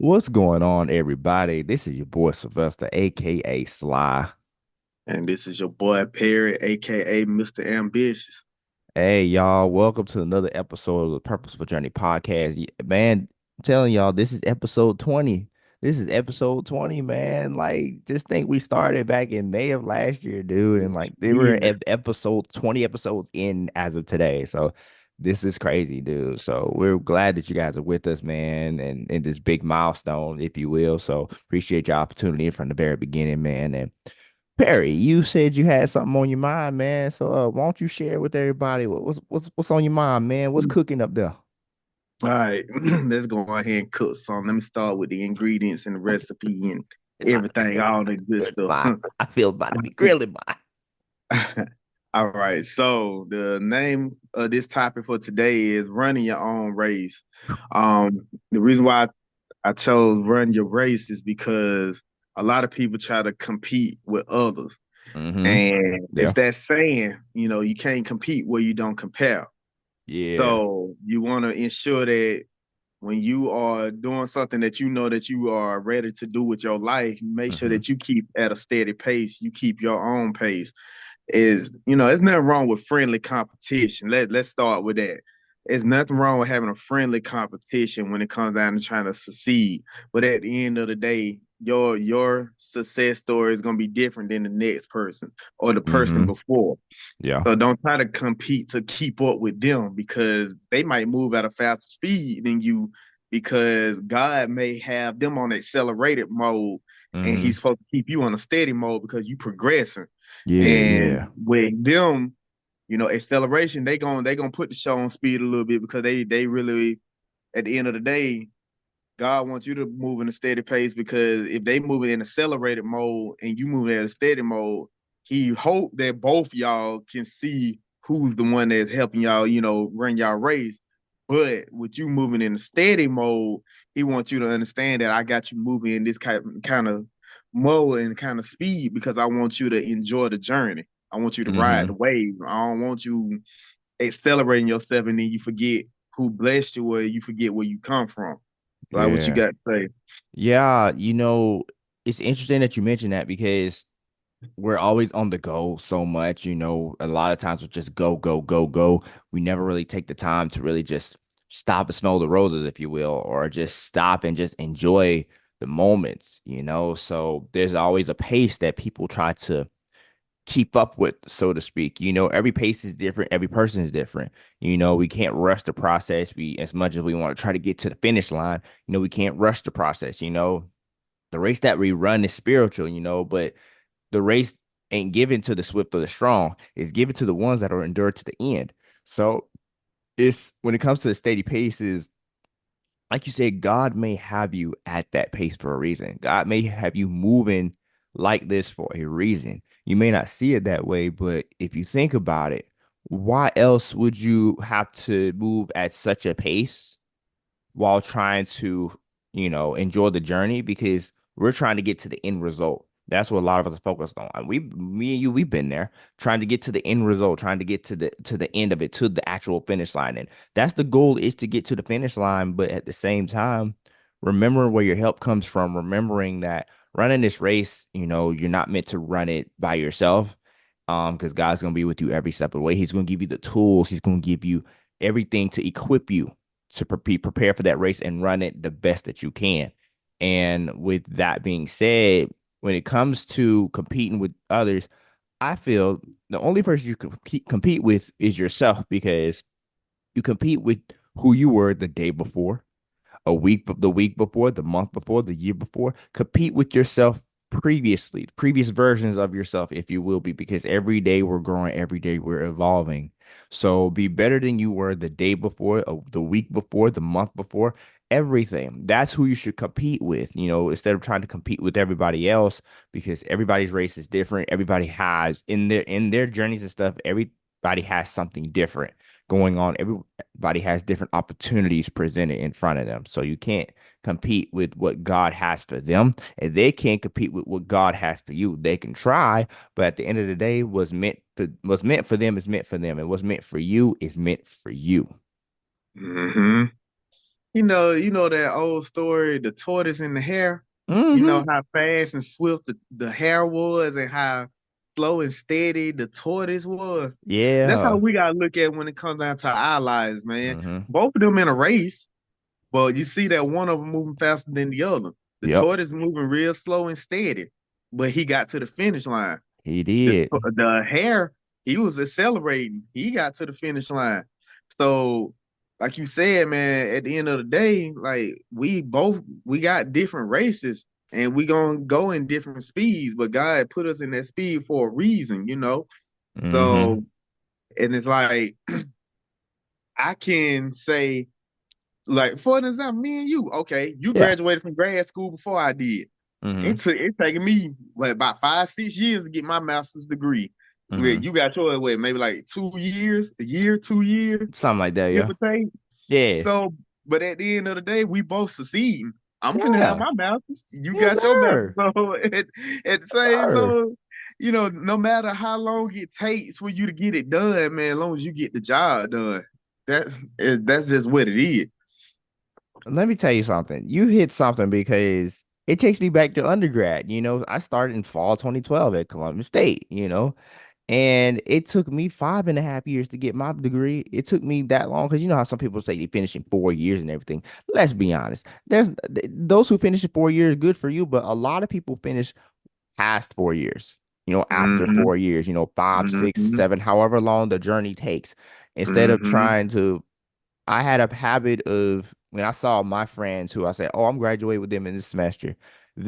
What's going on, everybody? This is your boy Sylvester, aka Sly. And this is your boy Perry, aka Mr. Ambitious. Hey, y'all, welcome to another episode of the Purposeful Journey podcast. Man, I'm telling y'all, this is episode 20. This is episode 20, man. Like, just think we started back in May of last year, dude. And like, they were Yeah. episode 20 episodes in as of today. So, this is crazy, dude. So, we're glad that you guys are with us, man, and in this big milestone, if you will. So, appreciate your opportunity from the very beginning, man. And Perry, you said you had something on your mind, man. So why don't you share with everybody what's on your mind, man? What's cooking up there? All right, let's go ahead and cook some. Let me start with the ingredients and the recipe and It's about to everything, be all the good good stuff. mine. I feel about to be grilling mine. All right, so the name of this topic for today is running your own race. The reason why I chose run your race is because a lot of people try to compete with others. Mm-hmm. And it's Yeah. that saying, you can't compete where you don't compare. Yeah. So you want to ensure that when you are doing something that you know that you are ready to do with your life, make sure Mm-hmm. that you keep at a steady pace. You keep your own pace. There's nothing wrong with friendly competition. Let's start with that. There's nothing wrong with having a friendly competition when it comes down to trying to succeed. But at the end of the day, your success story is gonna be different than the next person or the person Mm-hmm. before. Yeah. So don't try to compete to keep up with them because they might move at a faster speed than you because God may have them on accelerated mode and Mm-hmm. he's supposed to keep you on a steady mode because you progressing. Yeah, And yeah. with them, acceleration, they gonna put the show on speed a little bit because they really at the end of the day, God wants you to move in a steady pace because if they move in accelerated mode and you move at a steady mode, he hope that both y'all can see who's the one that's helping y'all, run y'all race. But with you moving in a steady mode, he wants you to understand that I got you moving in this kind of mode and kind of speed because I want you to enjoy the journey. I want you to ride Mm-hmm. the wave. I don't want you accelerating yourself and then you forget who blessed you or you forget where you come from. Like what you Yeah. got to say. Yeah, it's interesting that you mentioned that because we're always on the go so much, a lot of times we just go, go, go, go. We never really take the time to really just stop and smell the roses, if you will, or just stop and just enjoy the moments. So there's always a pace that people try to keep up with, so to speak. Every pace is different, every person is different. We can't rush the process. We, as much as we want to try to get to the finish line, we can't rush the process. The race that we run is spiritual, but the race ain't given to the swift or the strong. It's given to the ones that are endured to the end. So it's when it comes to the steady paces, like you said, God may have you at that pace for a reason. God may have you moving like this for a reason. You may not see it that way, but if you think about it, why else would you have to move at such a pace while trying to, enjoy the journey? Because we're trying to get to the end result. That's what a lot of us are focused on. And me and you, we've been there trying to get to the end result, trying to get to the end of it, to the actual finish line. And that's the goal, is to get to the finish line. But at the same time, remember where your help comes from, remembering that running this race, you're not meant to run it by yourself. Because God's gonna be with you every step of the way. He's gonna give you the tools, he's gonna give you everything to equip you to be prepared for that race and run it the best that you can. And with that being said, when it comes to competing with others, I feel the only person you can compete with is yourself, because you compete with who you were the day before, the week before, the month before, the year before. Compete with yourself previously, previous versions of yourself, if you will be, because every day we're growing, every day we're evolving. So be better than you were the day before, the week before, the month before, everything. That's who you should compete with, instead of trying to compete with everybody else, because everybody's race is different. Everybody has in their journeys and stuff, everybody has something different going on. Everybody has different opportunities presented in front of them. So you can't compete with what God has for them, and they can't compete with what God has for you. They can try, but at the end of the day, what's meant for them is meant for them, and what's meant for you is meant for you. Mm-hmm. you know that old story, the tortoise and the hare. You Hmm. know how fast and swift the hare was, and how slow and steady the tortoise was. That's how Yeah. we gotta look at when it comes down to our lives, man. Hmm. Both of them in a race, but you see that one of them moving faster than the other. The Yep. tortoise moving real slow and steady, but he got to the finish line. He The did. the hare, he was accelerating. He got to the finish line. So, like you said, man, at the end of the day, like we got different races and we gonna go in different speeds, but God put us in that speed for a reason, you know. Hmm. So, and it's like I can say, like, for an example, me and you, okay, you Yeah. graduated from grad school before I did. Hmm. It taken me what about 5, 6 years to get my master's degree. Where Hmm. you got yours, what, maybe like 2 years, a year, 2 years, Something like that. give Yeah. or take. Yeah. So, but at the end of the day, we both succeeding. I'm finna have Yeah. my master's. You Yes, got your master's. sir. So at the Yes, same, sir. so you know, no matter how long it takes for you to get it done, man, as long as you get the job done, that's just what it is. Let me tell you something. You hit something because it takes me back to undergrad. I started in fall 2012 at Columbia State, and it took me 5.5 years to get my degree. It took me that long because you know how some people say they finish in 4 years and everything. Let's be honest. Those who finish in 4 years, good for you, but a lot of people finish past 4 years, after Mm-hmm. 4 years, five, six, Mm-hmm. seven, however long the journey takes, instead of Mm-hmm. trying to I had a habit of when I saw my friends who I said, "Oh, I'm graduating with them in this semester." And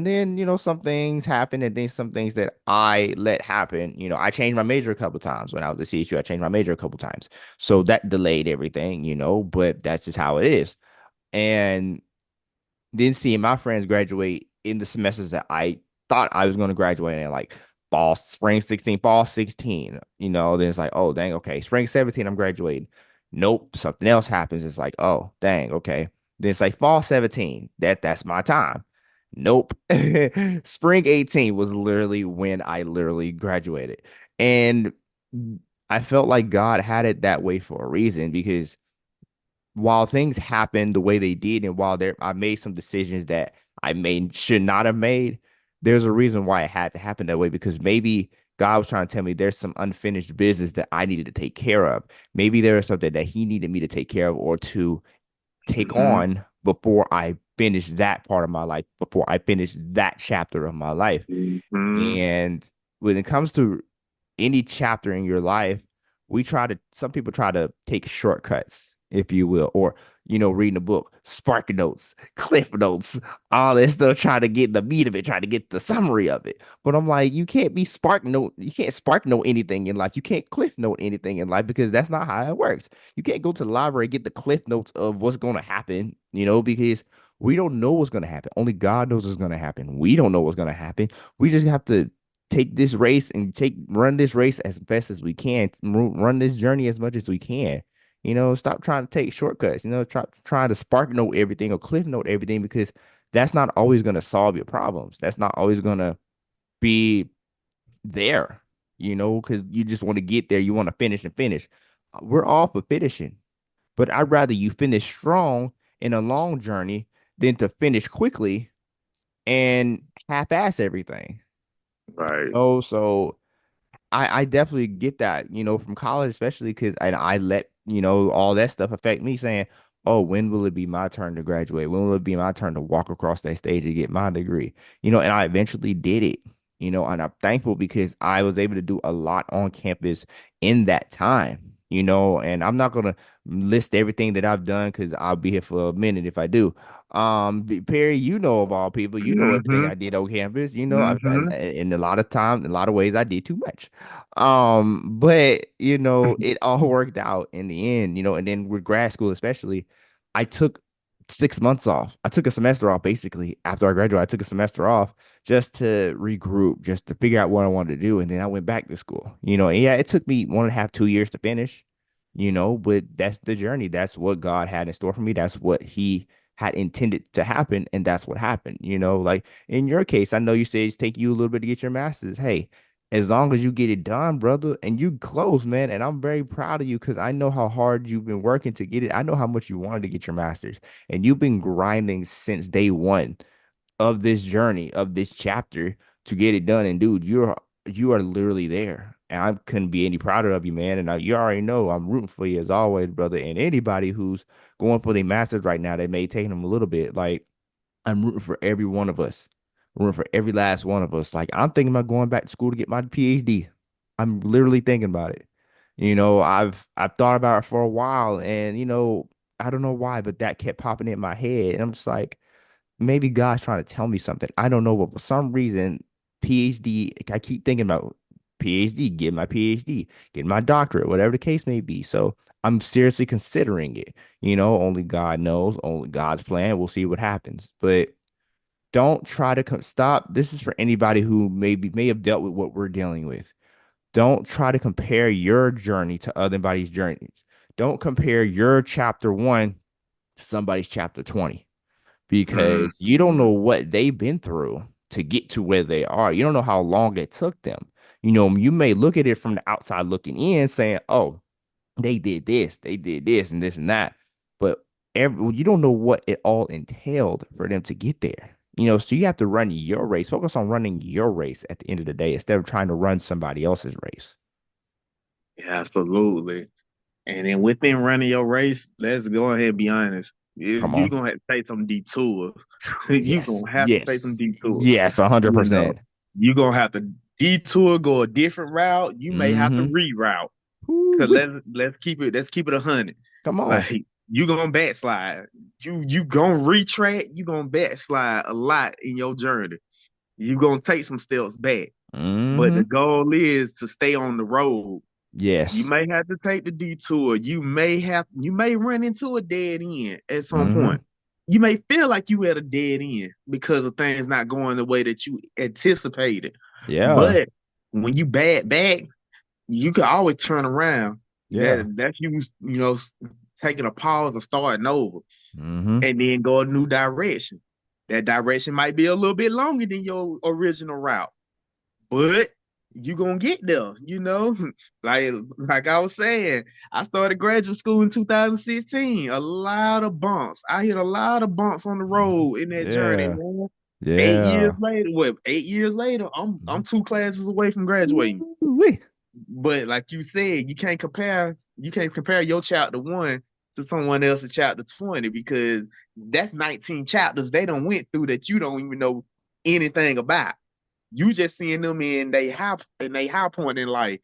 then some things happen, and then some things that I let happen. I changed my major a couple times when I was at CSU. I changed my major a couple times, so that delayed everything. But that's just how it is. And then seeing my friends graduate in the semesters that I thought I was going to graduate in, like spring 16, fall 16, then it's like, oh, dang, okay, spring 17, I'm graduating. Nope, something else happens. It's like, oh, dang, okay. Then it's like fall 17, that's my time. Nope. Spring 18 was literally when I literally graduated. And I felt like God had it that way for a reason because while things happened the way they did, and while I made some decisions that I may should not have made, there's a reason why it had to happen that way because maybe God was trying to tell me there's some unfinished business that I needed to take care of. Maybe there was something that He needed me to take care of or to take Mm-hmm. on before I finish that part of my life, before I finish that chapter of my life. Mm-hmm. And when it comes to any chapter in your life, some people try to take shortcuts, if you will, or, reading a book, spark notes, cliff notes, all that stuff, trying to get the meat of it, trying to get the summary of it. But I'm like, you can't spark note anything in life. You can't cliff note anything in life because that's not how it works. You can't go to the library and get the cliff notes of what's going to happen, because we don't know what's going to happen. Only God knows what's going to happen. We don't know what's going to happen. We just have to take this race and run this race as best as we can, run this journey as much as we can. Stop trying to take shortcuts. Trying to spark note everything or cliff note everything because that's not always going to solve your problems. That's not always going to be there. Because you just want to get there. You want to finish and finish. We're all for finishing, but I'd rather you finish strong in a long journey than to finish quickly and half-ass everything. Right. So I definitely get that, from college, especially because I let, all that stuff affect me saying, oh, when will it be my turn to graduate? When will it be my turn to walk across that stage and get my degree? And I eventually did it, and I'm thankful because I was able to do a lot on campus in that time, and I'm not gonna list everything that I've done because I'll be here for a minute if I do. Perry, of all people, everything Mm-hmm. I did on campus. Mm-hmm. In a lot of times, in a lot of ways, I did too much. But it all worked out in the end, and then with grad school, especially, I took 6 months off. I took a semester off basically after I graduated. I took a semester off just to regroup, just to figure out what I wanted to do. And then I went back to school, and yeah, it took me 1.5, 2 years to finish, but that's the journey. That's what God had in store for me. That's what He had intended to happen, and that's what happened. Like in your case, I know you said it's taking you a little bit to get your master's. Hey, as long as you get it done, brother, and you close, man. And I'm very proud of you because I know how hard you've been working to get it. I know how much you wanted to get your master's, and you've been grinding since day one of this journey, of this chapter to get it done. And dude, you are literally there. And I couldn't be any prouder of you, man. And you already know I'm rooting for you as always, brother. And anybody who's going for their masters right now, that may take them a little bit. Like I'm rooting for every one of us. Rooting for every last one of us. Like I'm thinking about going back to school to get my PhD. I'm literally thinking about it. I've thought about it for a while, and I don't know why, but that kept popping in my head. And I'm just like, maybe God's trying to tell me something. I don't know, but for some reason, PhD, I keep thinking about PhD, get my PhD, get my doctorate, whatever the case may be. So I'm seriously considering it. Only God knows, only God's plan. We'll see what happens. But don't try to stop. This is for anybody who may have dealt with what we're dealing with. Don't try to compare your journey to other journeys. Don't compare your chapter 1 to somebody's chapter 20 because you don't Mhm. know what they've been through to get to where they are. You don't know how long it took them. You may look at it from the outside looking in saying, oh, they did this and that. But you don't know what it all entailed for them to get there. So you have to run your race. Focus on running your race at the end of the day instead of trying to run somebody else's race. Yeah, absolutely. And then within running your race, let's go ahead and be honest. Come You're on. gonna have to take some detours. You're Yes. gonna have to take some Yes. detours. Yes. You know, 100%. you're gonna have to detour, go a different route. You may have to Mm-hmm. reroute. Cause Woo-wee. let's keep it 100. Come on. Like you gonna backslide. You gonna retract. You gonna backslide a lot in your journey. You gonna take some steps back. But Mm-hmm. the goal is to stay on the road. You Yes. may have to take the detour. You may run into a dead end at some Mm-hmm. point. You may feel like you at a dead end because of things not going the way that you anticipated. Yeah. But when you bad back, you can always turn around. Yeah. That's taking a pause and starting over Mm-hmm. and then go a new direction. That direction might be a little bit longer than your original route, but you gonna get there, like like I was saying, I started graduate school in 2016. A lot of bumps. I hit a lot of bumps on the road in that journey, Yeah. man. 8 years Yeah. later, what? 8 years later, I'm 2 classes away from graduating. Woo-wee. But like you said, you can't compare your chapter one to someone else's chapter 20 because that's 19 chapters they don't went through that you don't even know anything about. You just seeing them in they high point in life.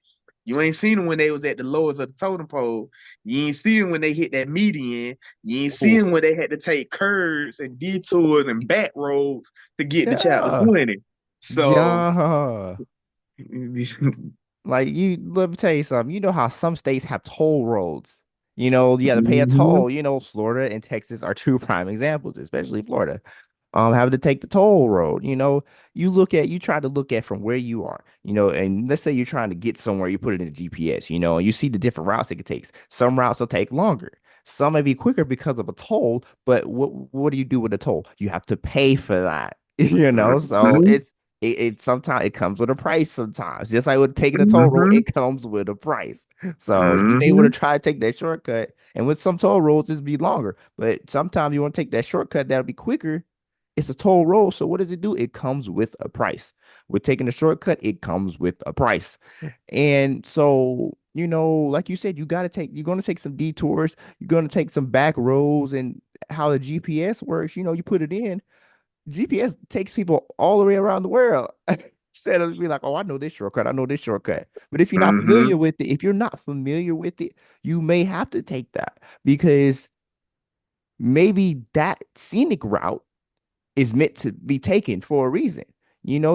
You ain't seen them when they was at the lowest of the totem pole. You ain't seen them when they hit that median. You ain't seen Oh, them when they had to take curves and detours and back roads to get to chapter yeah. 20. So Yeah. Like let me tell you something. You know how some states have toll roads. You got to pay a mhm, toll. Florida and Texas are two prime examples, especially Florida. Having to take the toll road. You try to look at from where you are, and let's say you're trying to get somewhere, you put it in the GPS, and you see the different routes it takes. Some routes will take longer. Some may be quicker because of a toll, but what do you do with a toll? You have to pay for that, So mhm, it sometimes it comes with a price sometimes. Just like with taking a toll road, mhm, it comes with a price. So you may want to mhm, try to take that shortcut. And with some toll roads, it's be longer. But sometimes you want to take that shortcut that'll be quicker. It's a toll road. So what does it do? It comes with a price. With taking a shortcut, it comes with a price. And so, like you said, you're gonna take some detours, you're gonna take some back roads and how the GPS works, you put it in. GPS takes people all the way around the world instead of be like, oh, I know this shortcut, I know this shortcut. But mhm, if you're not familiar with it, you may have to take that because maybe that scenic route is meant to be taken for a reason.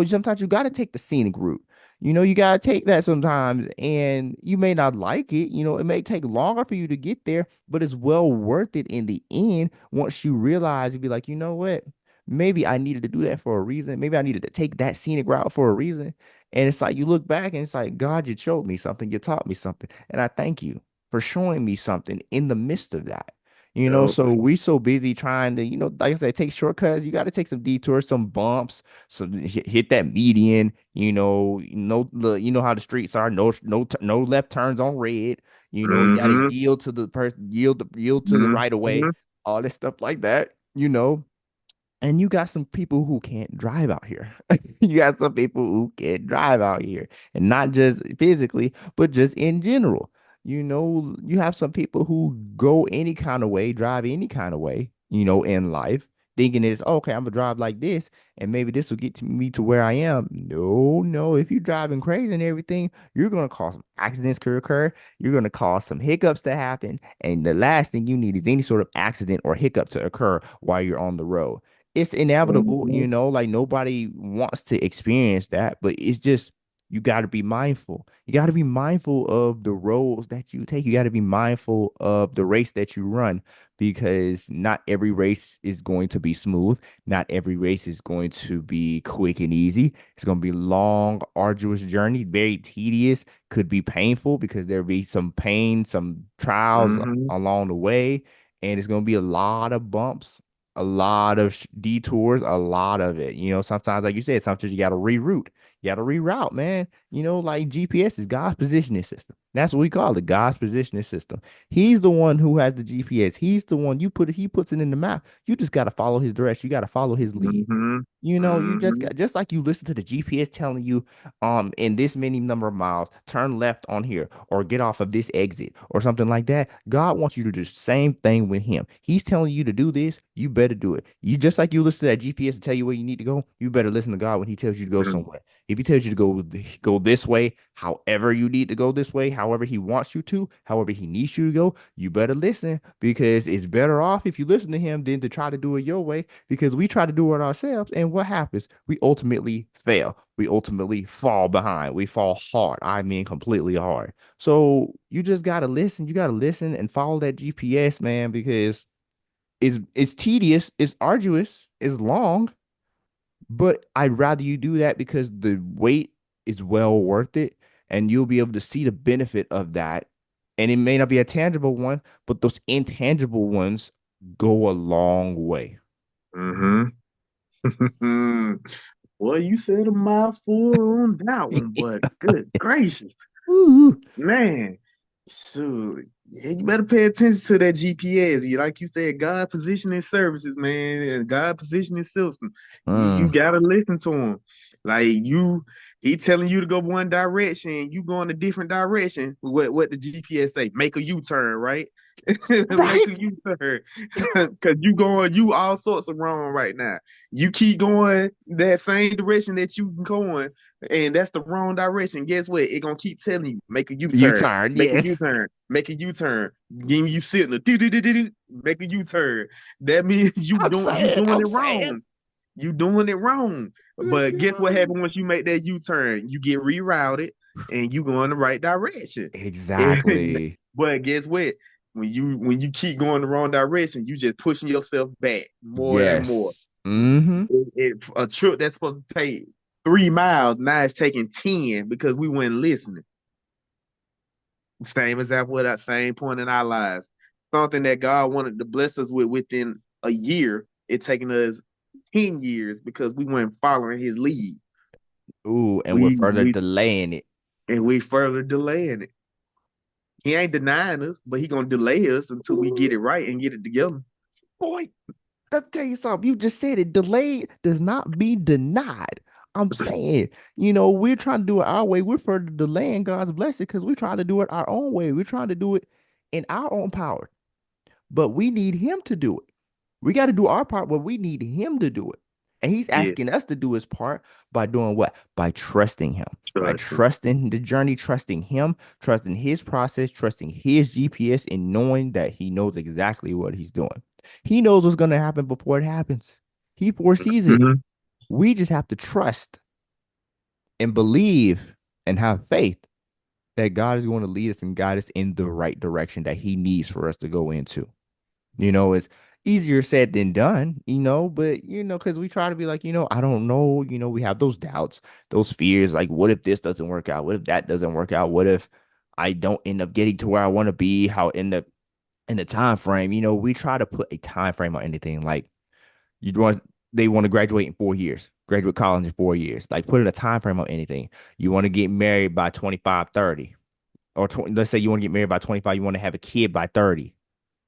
Sometimes you got to take the scenic route. You got to take that sometimes, and you may not like it. It may take longer for you to get there, but it's well worth it in the end once you realize you'd be like, you know what? Maybe I needed to do that for a reason. Maybe I needed to take that scenic route for a reason. And it's like you look back and it's like, God, you showed me something, you taught me something. And I thank you for showing me something in the midst of that. Yep. So we so busy trying to, like I said, take shortcuts. You got to take some detours, some bumps, so hit that median. You know how the streets are. No left turns on red. You got to Mm-hmm. yield to the person, yield to the right of way, Mm-hmm. all this stuff like that. And you got some people who can't drive out here. You got some people who can't drive out here, and not just physically, but just in general. You have some people who go any kind of way, drive any kind of way, in life, thinking it's okay, I'm gonna drive like this, and maybe this will get to me to where I am. No, no, if you're driving crazy and everything, you're gonna cause some accidents to occur. You're gonna cause some hiccups to happen, and the last thing you need is any sort of accident or hiccup to occur while you're on the road. It's inevitable, Mm-hmm. like nobody wants to experience that, but it's just you got to be mindful. You got to be mindful of the roads that you take. You got to be mindful of the race that you run because not every race is going to be smooth. Not every race is going to be quick and easy. It's going to be long, arduous journey, very tedious, could be painful because there'll be some pain, some trials Mm-hmm. along the way, and it's going to be a lot of bumps, a lot of detours, a lot of it. Sometimes, like you said, sometimes you got to reroute. You got to reroute, man. Like GPS is God's positioning system. That's what we call it, God's positioning system. He's the one who has the GPS. He's the one he puts it in the map. You just got to follow his direction. You got to follow his lead. Mm-hmm. You just Mm-hmm. got just like you listen to the GPS telling you, in this many number of miles, turn left on here or get off of this exit or something like that. God wants you to do the same thing with him. He's telling you to do this, you better do it. You just like you listen to that GPS to tell you where you need to go, you better listen to God when he tells you to go somewhere. If he tells you to go this way, however you need to go this way, however he wants you to, however he needs you to go, you better listen because it's better off if you listen to him than to try to do it your way because we try to do it ourselves. And what happens? We ultimately fail. We ultimately fall behind. We fall hard. I mean, completely hard. So you just got to listen. You got to listen and follow that GPS, man, because it's tedious, it's arduous, it's long, but I'd rather you do that because the wait is well worth it and you'll be able to see the benefit of that. And it may not be a tangible one, but those intangible ones go a long way. Mm-hmm. Well, you said a mouthful on that one, but good gracious, Ooh. man. So yeah, you better pay attention to that GPS. Like you said, God positioning services, man, and God positioning system. You Mm. gotta listen to him. Like he telling you to go one direction, you going a different direction. What the GPS say? Make a U-turn, right? Make Right? a U-turn, cause you all sorts of wrong right now. You keep going that same direction that you going, and that's the wrong direction. Guess what? It gonna keep telling you make a You U-turn, turn, make a yes. U-turn, make a U-turn. Getting you signal, make a U-turn. That means you doing I'm it saying. wrong. You doing it wrong. But guess what happens once you make that U-turn? You get rerouted and you go in the right direction. Exactly. But guess what? When you keep going the wrong direction, you just pushing yourself back more and more. Yes. Mm-hmm. A trip that's supposed to take 3 miles now it's taking 10 because we weren't listening. Same example at that same point in our lives. Something that God wanted to bless us with within a year, it taking us 10 years because we weren't following his lead. Ooh, and we're We further we delaying it. and we further delaying it. He ain't denying us, but he gonna delay us until we get it Ooh, right and get it together. boy, let me tell you something. You just said it. Delayed does not be denied. I'm saying, we're trying to do it our way. We're further delaying God's blessing because we're trying to do it our own way. We're trying to do it in our own power. But we need him to do it. We got to do our part, but we need him to do it. And he's Yeah, asking us to do his part by doing what? By trusting him, by trust him. trusting the journey, trusting him, trusting his process, trusting his GPS, and knowing that he knows exactly what he's doing. He knows what's going to happen before it happens. He foresees it. Mhm. We just have to trust and believe and have faith that God is going to lead us and guide us in the right direction that he needs for us to go into. It's easier said than done, but because we try to be like, I don't know, we have those doubts, those fears, like, what if this doesn't work out? What if that doesn't work out? What if I don't end up getting to where I want to be? How end up And the time frame, we try to put a time frame on anything. Like you want they want to graduate in 4 years, graduate college in 4 years. Like put a time frame on anything. You want to get married by 25, 30, or let's say you want to get married by 25, you want to have a kid by 30.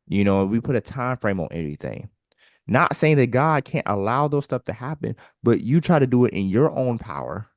We put a time frame on everything. Not saying that God can't allow those stuff to happen, but you try to do it in your own power.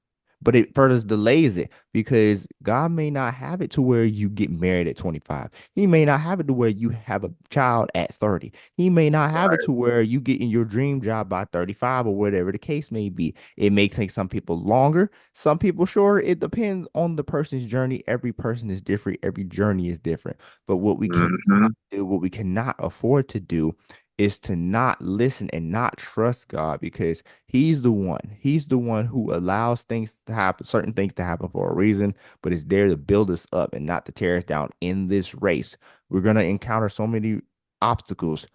But it further delays it because God may not have it to where you get married at 25. He may not have it to where you have a child at 30. He may not have it Right. to where you get in your dream job by 35 or whatever the case may be. It may take some people longer, some people shorter. It depends on the person's journey. Every person is different. Every journey is different. But what we cannot Mm-hmm. do, what we cannot afford to do is to not listen and not trust God because he's the one. He's the one who allows things to happen, certain things to happen for a reason, but it's there to build us up and not to tear us down in this race. We're going to encounter so many obstacles.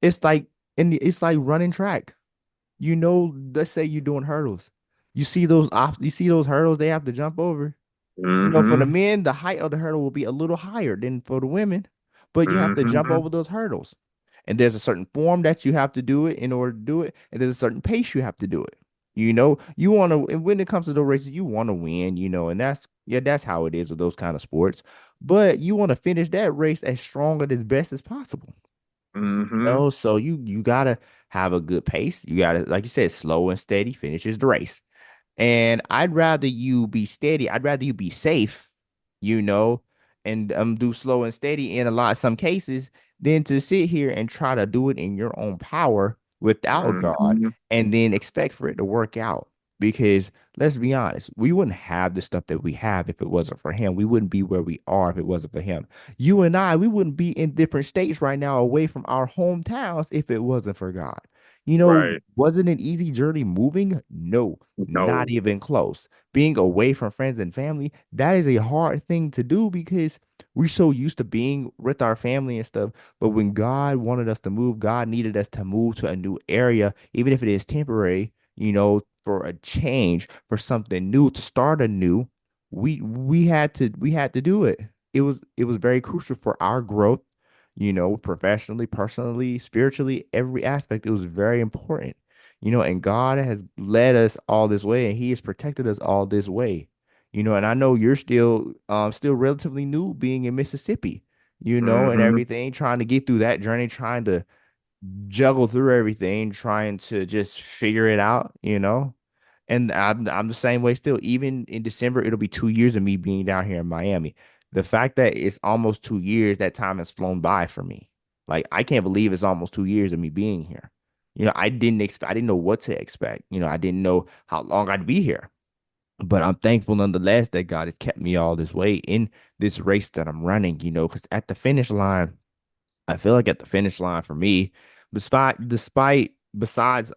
It's like it's like running track. Let's say you're doing hurdles. You see those hurdles they have to jump over. For the Mm-hmm. men, the height of the hurdle will be a little higher than for the women, but you have to jump Mm-hmm. over those hurdles. And there's a certain form that you have to do it in order to do it, and there's a certain pace you have to do it. You want to, and when it comes to those races, you want to win, and that's how it is with those kind of sports. But you want to finish that race as strong and as best as possible. Mm-hmm. So you gotta have a good pace. You gotta, like you said, slow and steady finishes the race. And I'd rather you be steady. I'd rather you be safe, you know, and do slow and steady in some cases than to sit here and try to do it in your own power without God Mm-hmm. and then expect for it to work out. Because let's be honest, we wouldn't have the stuff that we have if it wasn't for him. We wouldn't be where we are if it wasn't for him. You and I, we wouldn't be in different states right now away from our hometowns if it wasn't for God. Right. Wasn't an easy journey moving? No, not No. even close. Being away from friends and family, that is a hard thing to do because we're so used to being with our family and stuff. But when God wanted us to move, God needed us to move to a new area, even if it is temporary, for a change, for something new, to start anew. We had to do it. It was very crucial for our growth, professionally, personally, spiritually, every aspect. It was very important, and God has led us all this way and he has protected us all this way. And I know you're still relatively new being in Mississippi, and Mm-hmm. everything, trying to get through that journey, trying to juggle through everything, trying to just figure it out. And I'm the same way still. Even in December, it'll be 2 years of me being down here in Miami. The fact that it's almost 2 years, that time has flown by for me. Like I can't believe it's almost 2 years of me being here. I didn't know what to expect. I didn't know how long I'd be here. But I'm thankful nonetheless that God has kept me all this way in this race that I'm running, because at the finish line, I feel like at the finish line for me, besides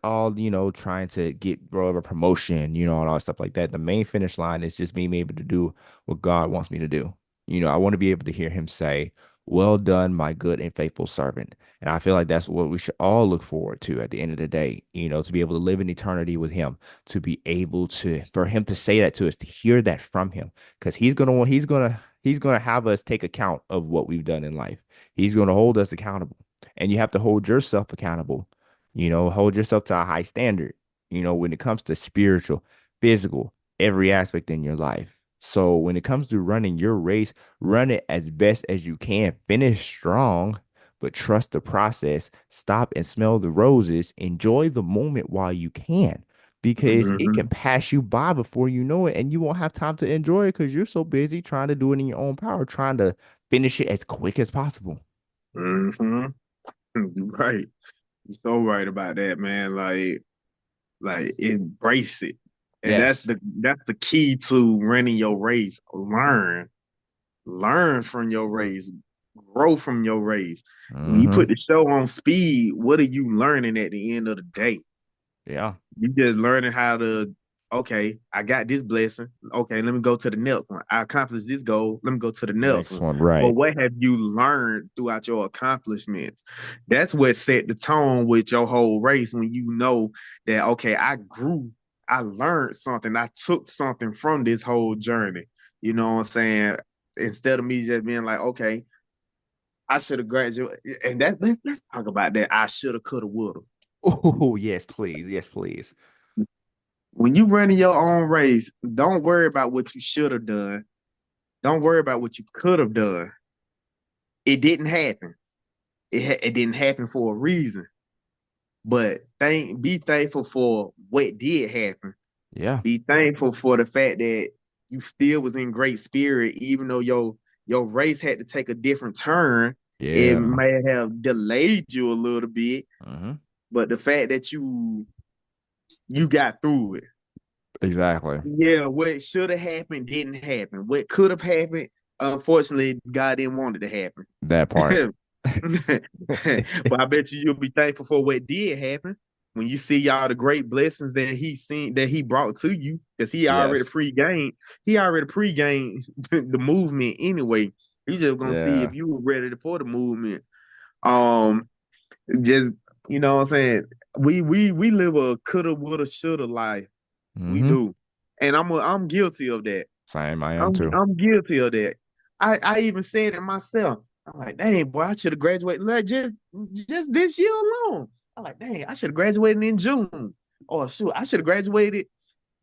all, trying to get grow over promotion, and all stuff like that, the main finish line is just being able to do what God wants me to do. I want to be able to hear him say, "Well done, my good and faithful servant." And I feel like that's what we should all look forward to at the end of the day, to be able to live in eternity with him, to be able to for him to say that to us, to hear that from him, because he's gonna have us take account of what we've done in life. He's going to hold us accountable. And you have to hold yourself accountable. Hold yourself to a high standard, when it comes to spiritual, physical, every aspect in your life. So when it comes to running your race, run it as best as you can. Finish strong, but trust the process. Stop and smell the roses. Enjoy the moment while you can, because it Mm-hmm. can pass you by before you know it, and you won't have time to enjoy it because you're so busy trying to do it in your own power, trying to finish it as quick as possible. Mm-hmm. You're right. You're so right about that, man. Like embrace it. And Yes. that's the key to running your race. Learn from your race, grow from your race. When you Hmm. put the show on speed, what are you learning at the end of the day? Yeah. You just learning how to, okay, I got this blessing. Okay, let me go to the next one. I accomplished this goal. Let me go to the next Next one. one, But right. what have you learned throughout your accomplishments? That's what set the tone with your whole race when you know that, okay, I grew, I learned something, I took something from this whole journey. You know what I'm saying? Instead of me just being like, okay, I should have graduated, and let's talk about that. I should have, could have, would have. Oh, yes, please. Yes, please. When you running your own race, don't worry about what you should have done. Don't worry about what you could have done. It didn't happen. It didn't happen for a reason. But be thankful for what did happen. Yeah. Be thankful for the fact that you still was in great spirit, even though your race had to take a different turn. It Yeah. may have delayed you a little bit, Hmm. but the fact that you got through it. Exactly. Yeah, what should have happened didn't happen. What could have happened, unfortunately, God didn't want it to happen. That part. But I bet you'll be thankful for what did happen when you see all the great blessings that he brought to you, because Yes. he already pre-gamed the movement anyway. He's just gonna see Yeah. if you were ready for the movement. Um, just what I'm saying. We live a coulda, woulda, shoulda life. We Hmm. do, and I'm guilty of that. Same, I am I'm too. I'm guilty of that. I even said it myself. I'm like, dang, boy, I should have graduated like just this year alone. I'm like, dang, I should have graduated in June. Or shoot, I should have graduated.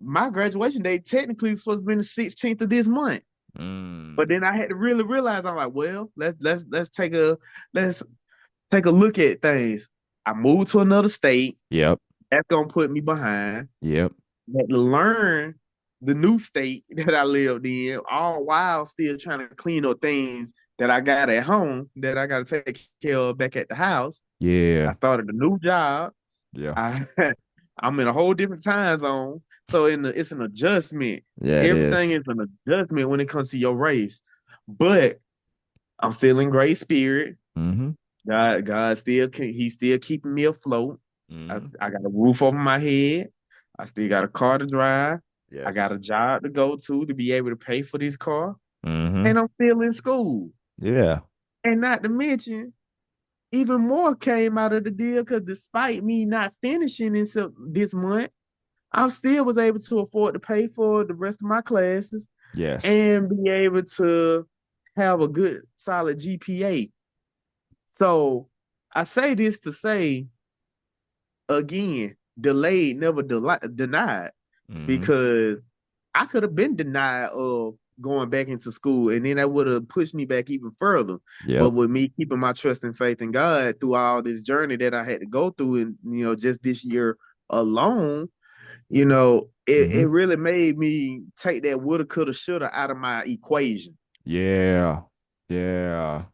My graduation date technically was supposed to be the 16th of this month. But Mm. then I had to really realize, I'm like, well, let's take a look at things. I moved to another state. Yep. That's gonna put me behind. Yep. Had to learn the new state that I lived in, all while still trying to clean up things that I got at home that I got to take care of back at the house. I Yeah. started a new job. Yeah. I I'm in a whole different time zone, so it's an adjustment. Yeah, it Everything is. is an adjustment when it comes to your race, but I'm still in great spirit. Hmm. God still he's still keeping me afloat. Hmm. I got a roof over my head. I still got a car to drive. I Yes. got a job to go to be able to pay for this car. Hmm. And I'm still in school. Yeah. And not to mention, even more came out of the deal because despite me not finishing until this month, I still was able to afford to pay for the rest of my classes Yes. and be able to have a good solid GPA. So I say this to say again, delayed, never denied, Hmm. because I could have been denied of going back into school, and then that would have pushed me back even further. But Yep. with me keeping my trust and faith in God through all this journey that I had to go through, and just this year alone, it Hmm. really made me take that woulda, coulda, shoulda out of my equation. Yeah. Yeah.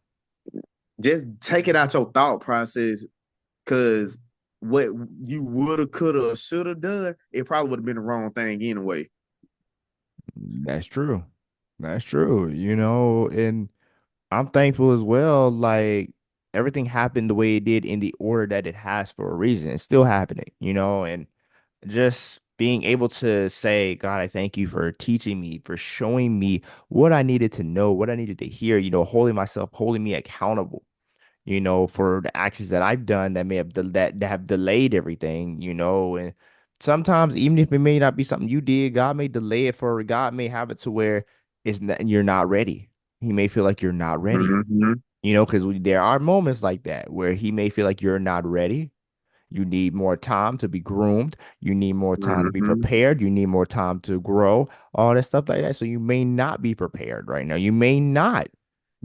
Just take it out your thought process, because what you woulda, coulda, or shoulda done, it probably would have been the wrong thing anyway. That's true. That's true. And I'm thankful as well. Like everything happened the way it did in the order that it has for a reason. It's still happening, and just being able to say, God, I thank you for teaching me, for showing me what I needed to know, what I needed to hear, holding me accountable, for the actions that I've done that may have that have delayed everything, and sometimes even if it may not be something you did, God may delay it for God may have it to where you're not ready. He may feel like you're not Mm-hmm. ready, because there are moments like that where he may feel like you're not ready. You need more time to be groomed. You need more time to be Mm-hmm. prepared. You need more time to grow, all that stuff like that. So you may not be prepared right now. You may not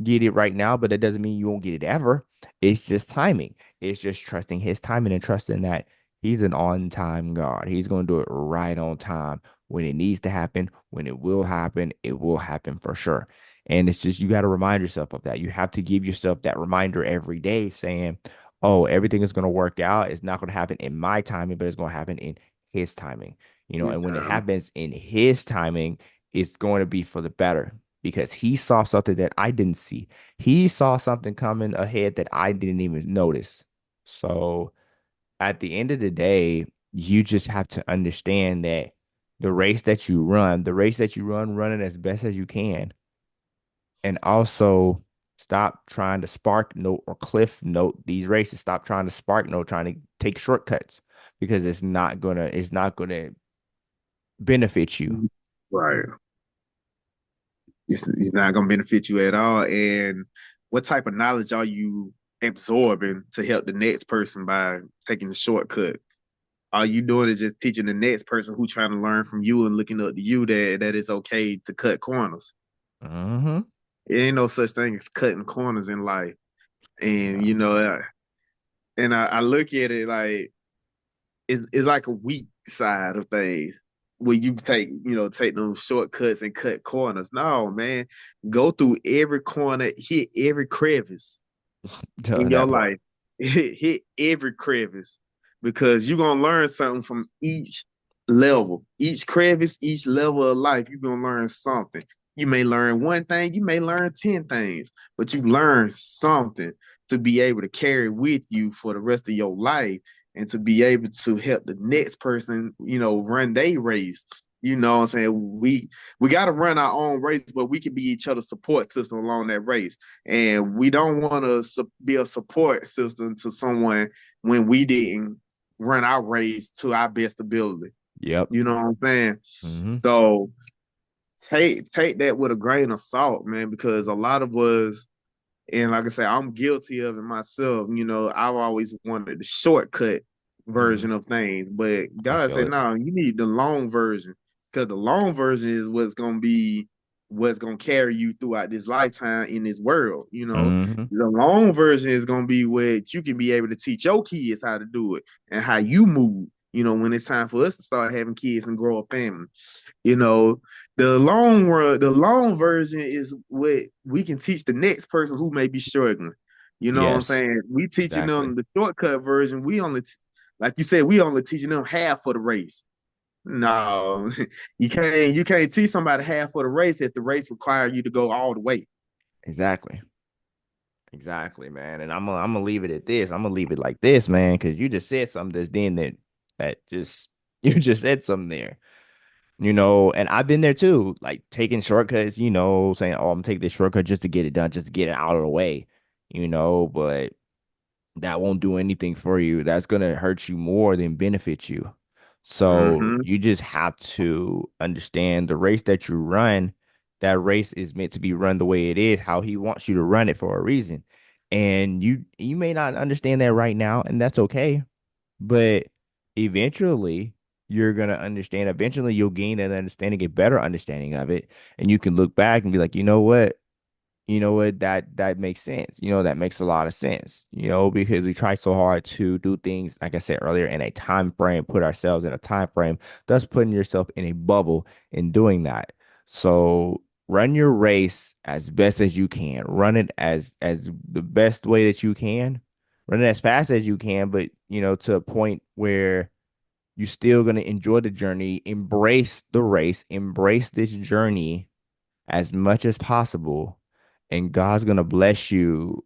get it right now, but that doesn't mean you won't get it ever. It's just timing. It's just trusting his timing and trusting that he's an on-time God. He's going to do it right on time. When it needs to happen, when it will happen for sure. And it's just you got to remind yourself of that. You have to give yourself that reminder every day saying, oh, everything is going to work out. It's not going to happen in my timing, but it's going to happen in his timing. This And when it time. happens in his timing, it's going to be for the better because he saw something that I didn't see. He saw something coming ahead that I didn't even notice. So at the end of the day, you just have to understand that the race that you run it as best as you can and also stop trying to spark note or cliff note these races. Stop trying to spark note, trying to take shortcuts because it's not gonna benefit you. Right. It's not gonna benefit you at all. And what type of knowledge are you absorbing to help the next person by taking the shortcut? All you doing is just teaching the next person who trying to learn from you and looking up to you that it's okay to cut corners. Mm-hmm. It ain't no such thing as cutting corners in life. And No. and I look at it like it's like a weak side of things where you take those shortcuts and cut corners. No, man, go through every corner, hit every crevice Duh, in your that part. life. Hit every crevice because you're gonna learn something from each level, each crevice, each level of life. You're gonna learn something. You may learn one thing, you may learn 10 things, but you learn something to be able to carry with you for the rest of your life and to be able to help the next person, run their race. You know what I'm saying? We got to run our own race, but we can be each other's support system along that race. And we don't want to be a support system to someone when we didn't run our race to our best ability. Yep. You know what I'm saying? Mm-hmm. So take that with a grain of salt, man, because a lot of us, and like I say, I'm guilty of it myself. I've always wanted the shortcut Mm-hmm. version of things, but I God feel said, it. no, you need the long version because the long version is what's gonna carry you throughout this lifetime in this world. Mm-hmm. The long version is gonna be what you can be able to teach your kids how to do it and how you move. When it's time for us to start having kids and grow a family. You know, the long version is what we can teach the next person who may be struggling. You know what I'm Yes, saying? We teaching exactly. them the shortcut version. Like you said, we only teaching them half of the race. No, you can't teach somebody half of the race if the race requires you to go all the way. Exactly. Exactly, man. And I'm gonna leave it at this. I'm gonna leave it like this, man, because you just said something just then that just you just said something there. And I've been there too, like taking shortcuts, saying, "Oh, I'm gonna take this shortcut just to get it done, just to get it out of the way," but that won't do anything for you. That's gonna hurt you more than benefit you. So Mm-hmm. you just have to understand the race that you run, that race is meant to be run the way it is, how he wants you to run it for a reason. And you may not understand that right now, and that's okay. But eventually you're gonna understand. Eventually you'll gain that understanding, a better understanding of it. And you can look back and be like, you know what, that makes sense. That makes a lot of sense, because we try so hard to do things, like I said earlier, in a time frame, put ourselves in a time frame, thus putting yourself in a bubble in doing that. So run your race as best as you can. Run it as the best way that you can. Run it as fast as you can, but to a point where you're still gonna enjoy the journey, embrace the race, embrace this journey as much as possible, and God's going to bless you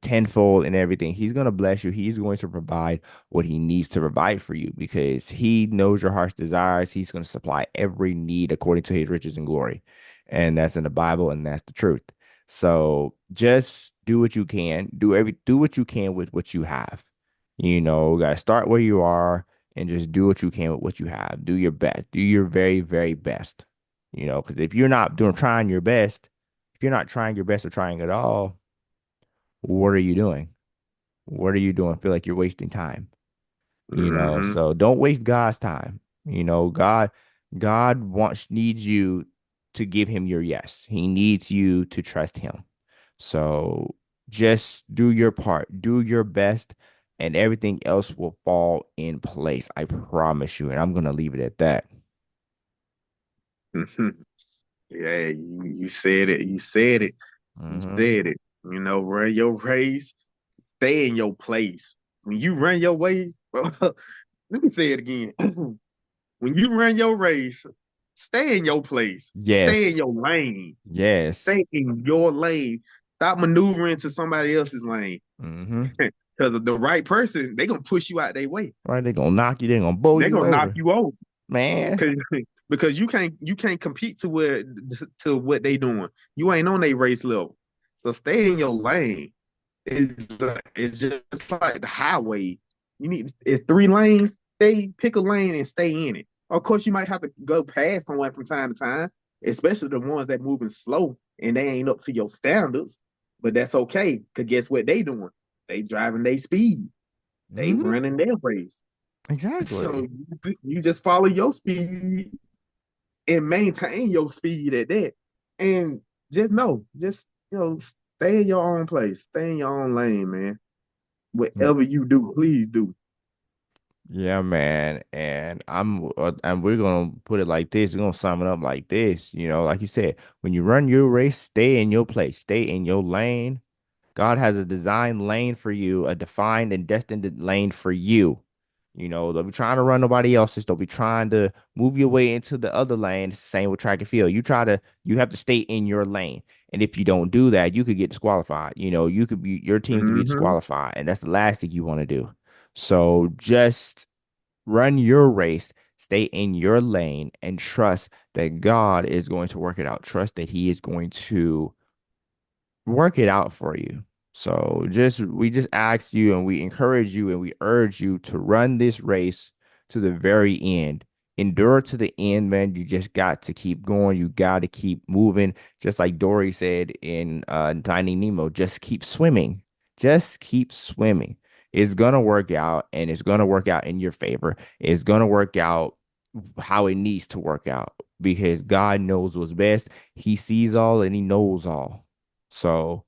tenfold in everything. He's going to bless you. He's going to provide what he needs to provide for you because he knows your heart's desires. He's going to supply every need according to his riches and glory. And that's in the Bible, and that's the truth. So just do what you can. Do what you can with what you have. Got to start where you are and just do what you can with what you have. Do your best. Do your very, very best. Because if you're not doing trying your best, if you're not trying your best or trying at all, what are you doing? What are you doing? Feel like you're wasting time. Mm-hmm. So don't waste God's time. God needs you to give him your yes. He needs you to trust him. So just do your part, do your best, and everything else will fall in place. I promise you. And I'm gonna leave it at that. Yeah, you said it. You said it. You Hmm. said it. Run your race, stay in your place. When you run your race, let me say it again. When you run your race, stay in your place. Stay in Yes. your lane. Yes. Stay in your lane. Stop maneuvering to somebody else's lane. Hmm. Because the right person, they're gonna push you out their way. Right, they're gonna knock you, they're gonna bowl They're you gonna knock over. you over. Man. Cause, because you can't compete to what they doing. You ain't on their race level. So stay in your lane. It's just like the highway. It's 3 lanes. Pick a lane and stay in it. Of course, you might have to go past someone from time to time, especially the ones that moving slow and they ain't up to your standards. But that's okay, because guess what they doing? They driving their speed. They Hmm. running their race. So Exactly. you just follow your speed and maintain your speed at that. And just know, just stay in your own place, stay in your own lane, man. Whatever you do, please do. Yeah, man. And we're gonna put it like this. We're gonna sum it up like this. Like you said, when you run your race, stay in your place, stay in your lane. God has a designed lane for you, a defined and destined lane for you. Don't be trying to run nobody else's. Don't be trying to move your way into the other lane. It's the same with track and field. You have to stay in your lane. And if you don't do that, you could get disqualified. Your team could be Mm-hmm. disqualified. And that's the last thing you want to do. So just run your race, stay in your lane, and trust that God is going to work it out. Trust that He is going to work it out for you. So we just ask you and we encourage you and we urge you to run this race to the very end. Endure to the end, man. You just got to keep going. You got to keep moving. Just like Dory said in Finding Nemo, just keep swimming. Just keep swimming. It's gonna work out and it's gonna work out in your favor. It's gonna work out how it needs to work out because God knows what's best. He sees all and he knows all. So,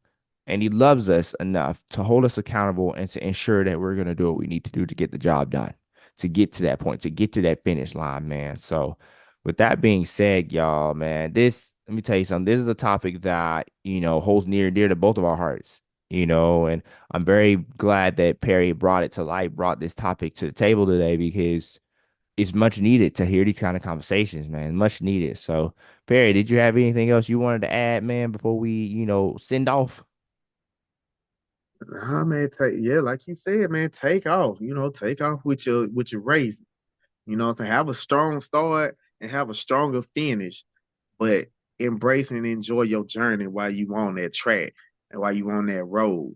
and he loves us enough to hold us accountable and to ensure that we're going to do what we need to do to get the job done, to get to that point, to get to that finish line, man. So, with that being said, y'all, man, let me tell you something. This is a topic that, holds near and dear to both of our hearts, and I'm very glad that Perry brought it to light, brought this topic to the table today because it's much needed to hear these kind of conversations, man. Much needed. So, Perry, did you have anything else you wanted to add, man, before we, send off? Nah, man, yeah, like you said, man, take off. Take off with your race. To have a strong start and have a stronger finish, but embrace and enjoy your journey while you on that track and while you on that road.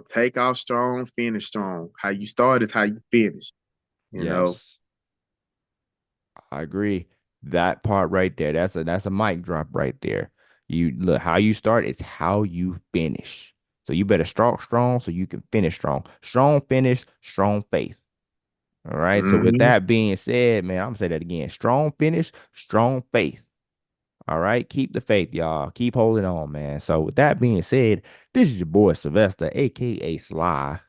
Take off strong, finish strong. How you start is how you finish. You know. Yes, I agree. That part right there, that's a mic drop right there. You look how you start is how you finish. So you better start strong so you can finish strong. Strong finish, strong faith. All right. So with Hmm. that being said, man, I'm gonna say that again. Strong finish, strong faith. All right. Keep the faith, y'all. Keep holding on, man. So with that being said, this is your boy Sylvester, aka Sly.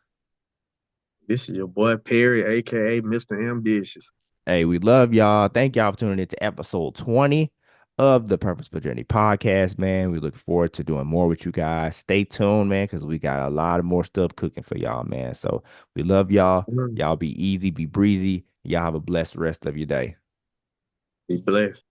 This is your boy Perry, aka Mr. Ambitious. Hey, we love y'all. Thank y'all for tuning in to episode 20 of the Purposeful Journey podcast, man. We look forward to doing more with you guys. Stay tuned, man, because we got a lot of more stuff cooking for y'all, man. So we love y'all. Mhm. Y'all be easy, be breezy. Y'all have a blessed rest of your day. Be blessed.